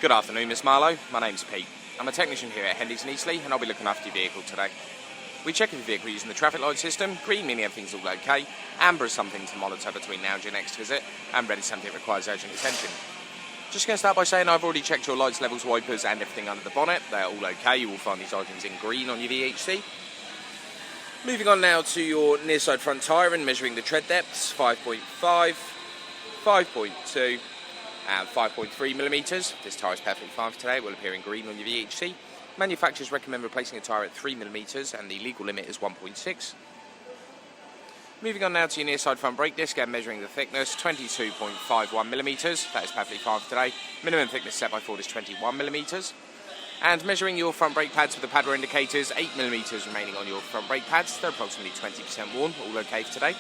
Good afternoon, Miss Marlowe. My name's Pete. I'm a technician here at Hendy's in Eastleigh, and I'll be looking after your vehicle today. We check if your vehicle using the traffic light system, green meaning everything's all okay, amber is something to monitor between now and your next visit, and red is something that requires urgent attention. Just going to start by saying I've already checked your lights, levels, wipers and everything under the bonnet. They're all okay. You will find these items in green on your VHC. Moving on now to your near side front tyre and measuring the tread depths, 5.5, 5.2 and 5.3 millimetres. This tyre is perfectly fine for today. It will appear in green on your VHC. Manufacturers recommend replacing a tyre at 3 millimetres and the legal limit is 1.6. Moving on now to your near side front brake disc and measuring the thickness, 22.51 millimetres. That is perfectly fine for today. Minimum thickness set by Ford is 21 millimetres. And measuring your front brake pads with the pad wear indicators, 8 millimetres remaining on your front brake pads. They're approximately 20% worn, all okay for today.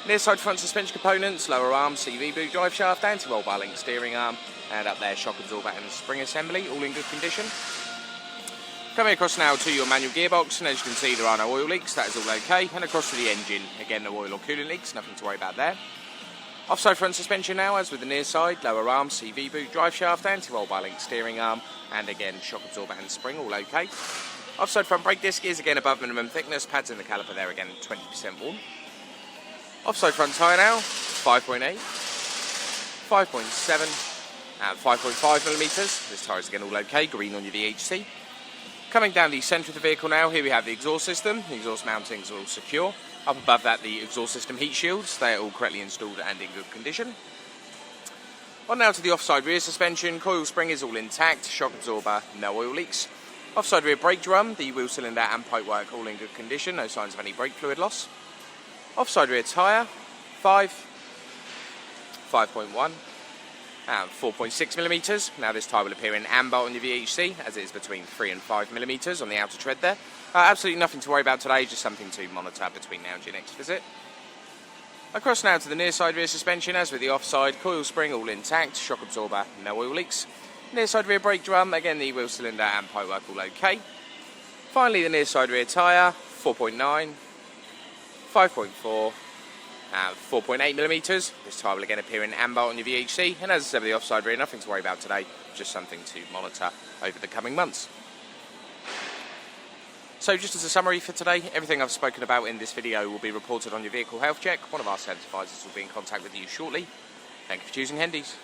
Near side front suspension components, lower arm, CV boot drive shaft, anti-roll bar link steering arm, and up there shock absorber and spring assembly, all in good condition. Coming across now to your manual gearbox, and as you can see there are no oil leaks, that is all okay. And across to the engine, again no oil or coolant leaks, nothing to worry about there. Offside front suspension now, as with the near side, lower arm, CV boot drive shaft, anti-roll bar link steering arm, and again shock absorber and spring, all okay. Offside front brake disc is again above minimum thickness, pads in the caliper there again 20% worn. Offside front tyre now, 5.8, 5.7 and 5.5 millimetres. This tyre is again all okay, green on your VHC. Coming down the centre of the vehicle now, here we have the exhaust system. The exhaust mountings are all secure. Up above that, the exhaust system heat shields. They are all correctly installed and in good condition. On now to the offside rear suspension. Coil spring is all intact. Shock absorber, no oil leaks. Offside rear brake drum, the wheel cylinder and pipework all in good condition. No signs of any brake fluid loss. Offside rear tyre, 5, 5.1 and 4.6 millimetres. Now this tyre will appear in amber on your VHC, as it is between 3 and 5 millimetres on the outer tread there. Absolutely nothing to worry about today, just something to monitor between now and your next visit. Across now to the near side rear suspension, as with the offside, coil spring all intact, shock absorber, no oil leaks. Near side rear brake drum, again the wheel cylinder and pipework all okay. Finally the near side rear tyre, 4.9, 5.4 and 4.8 millimetres. This tyre will again appear in amber on your VHC, and as I said with the offside rear, nothing to worry about today, just something to monitor over the coming months. So just as a summary for today, everything I've spoken about in this video will be reported on your vehicle health check. One of our sales advisors will be in contact with you shortly. Thank you for choosing Hendy's.